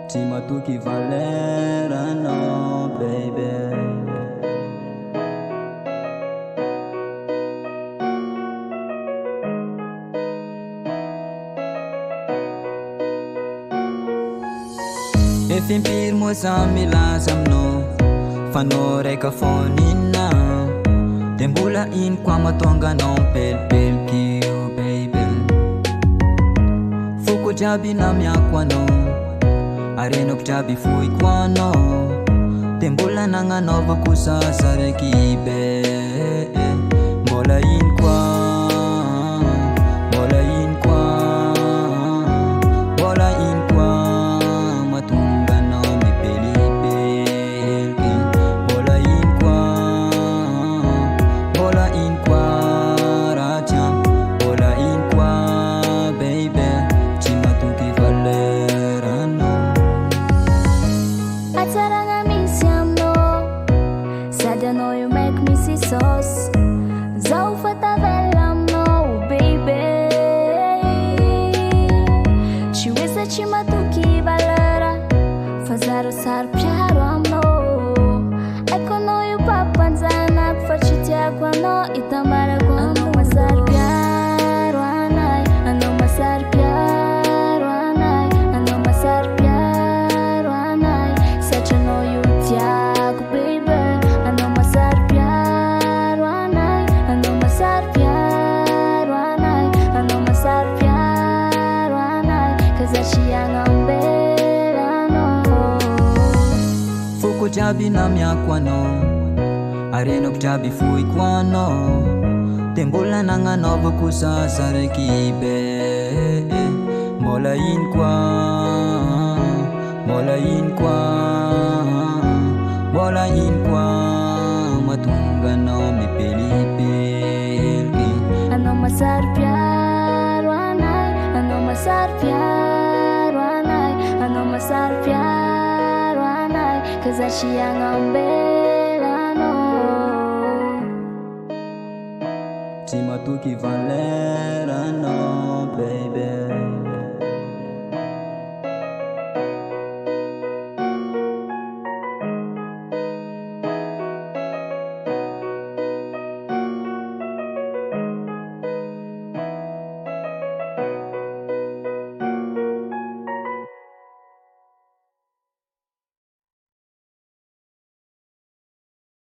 Tsy matoky valeur anao baby. Efa impiry moa za milaza aminao fa anao raika fonina, de mbola ino koa mahatonga anao mipelipeliky io baby. Foko jiaby namiako anao, arenako jiaby fohiko anao, de mbola nagnanaovako zaza raiky be. Mbola ino koa, mbola ino koa, mbola ino koa mahatonga anao mipelipeliky. Mbola ino koa, mbola ino koa raha tiako, mbola ino koa baby. Tsy matoky valeur anao. Atsaragna misy aminao, sady anao io make misy sauce. Zaho fa tavela aminao baby. Tsy hoe sa tsy matoky valeur, fa zaro saro-piaro aminao. Aiko anao io papampanjanako, fa tsy tiako anao hitambarako anao. Masaro-piaro anay, anao masaro-piaro anay, anao masaro-piaro anay. Satria anao io tiako baby, anao masaro-piaro anay, anao masaro-piaro anay, anao masaro-piaro anay. Kaza tsy agnambela anao. Foko jiaby namiako anao, arenako jiaby fohiko anao, de mbola nagnanaovako zaza raiky be. Mbola ino koa, mbola ino koa, mbola ino koa mahatonga anao mipelipeliky. Anao masaro-piaro anay, anao masaro-piaro anay, anao masaro-piaro anay. Kaza tsy agnambela anao. Tsy matoky valeur anao baby.